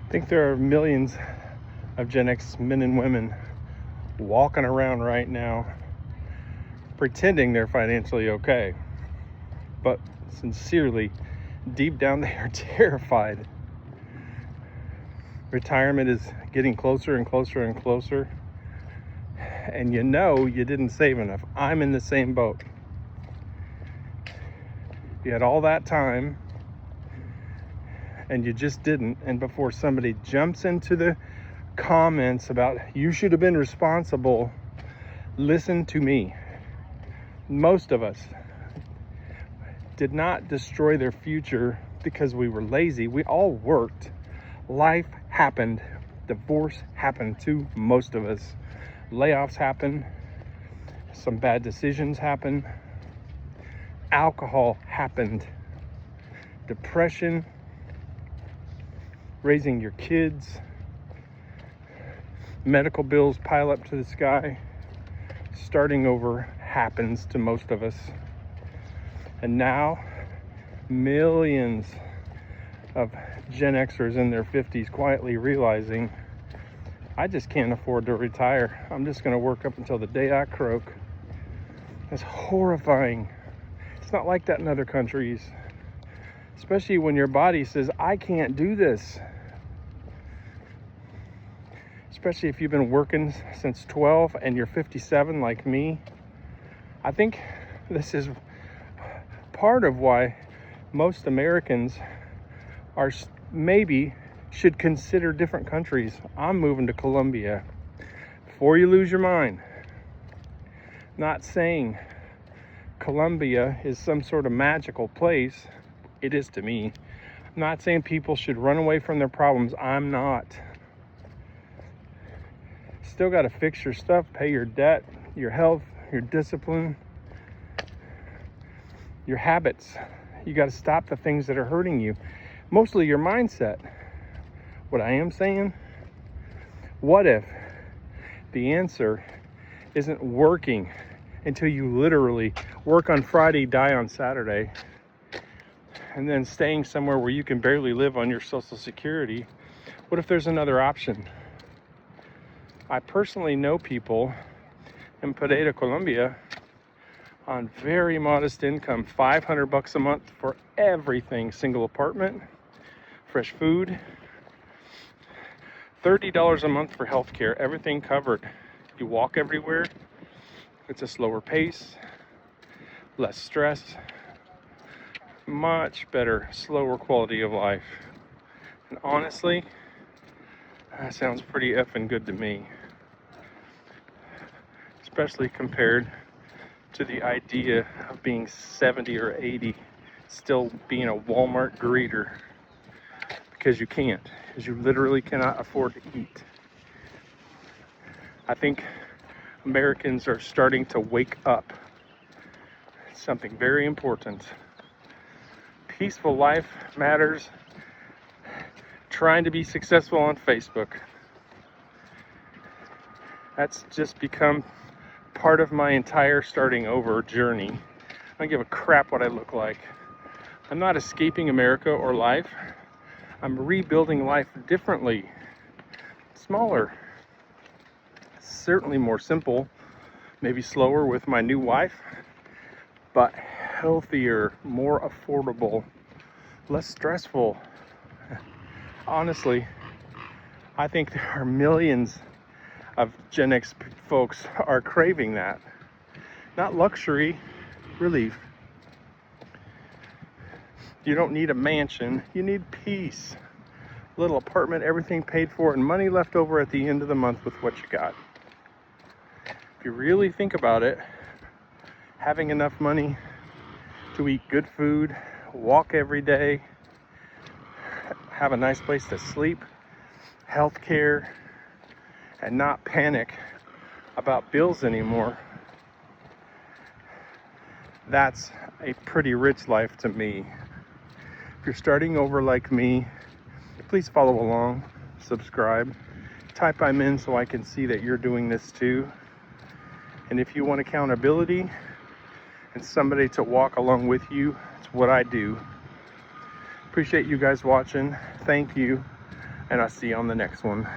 I think there are millions of Gen X men and women walking around right now pretending they're financially okay, but sincerely, deep down, they are terrified. Retirement is getting closer and closer and closer, and you know you didn't save enough. I'm in the same boat. You had all that time and you just didn't, and before somebody jumps into the comments about you should have been responsible, listen to me. Most of us did not destroy their future because we were lazy. We all worked. Life happened. Divorce happened to most of us. Layoffs happen. Some bad decisions happen. Alcohol happened. Depression, raising your kids, medical bills pile up to the sky. Starting over happens to most of us. And now, millions of Gen Xers in their 50s quietly realizing, I just can't afford to retire. I'm just going to work up until the day I croak. That's horrifying. It's not like that in other countries. Especially when your body says, I can't do this. Especially if you've been working since 12 and you're 57 like me. I think this is part of why most Americans are maybe should consider different countries. I'm moving to Colombia. Before you lose your mind, not saying Colombia is some sort of magical place. It is to me. I'm not saying people should run away from their problems. I'm not. Still got to fix your stuff, pay your debt, your health, your discipline, your habits. You got to stop the things that are hurting you. Mostly your mindset. What I am saying, what if the answer isn't working until you literally work on Friday, die on Saturday, and then staying somewhere where you can barely live on your Social Security? What if there's another option? I personally know people in Pereira, Colombia, on very modest income, $500 a month for everything: single apartment, fresh food, $30 a month for healthcare, everything covered. You walk everywhere. It's a slower pace, less stress, much better, slower quality of life. And honestly, that sounds pretty effing good to me. Especially compared to the idea of being 70 or 80, still being a Walmart greeter. Because you can't, because you literally cannot afford to eat. I think Americans are starting to wake up. It's something very important. Peaceful life matters. Trying to be successful on Facebook. That's just become part of my entire starting over journey. I don't give a crap what I look like. I'm not escaping America or life. I'm rebuilding life differently. Smaller. Certainly more simple. Maybe slower with my new wife. But healthier, more affordable, less stressful. Honestly, I think there are millions of Gen X folks are craving that. Not luxury, relief. You don't need a mansion, you need peace. Little apartment, everything paid for, and money left over at the end of the month with what you got. If you really think about it, having enough money to eat good food, walk every day, have a nice place to sleep, health care, and not panic about bills anymore, that's a pretty rich life to me. If you're starting over like me, please follow along, subscribe, type I'm in so I can see that you're doing this too. And if you want accountability and somebody to walk along with you, it's what I do. Appreciate you guys watching. Thank you. and I'll see you on the next one.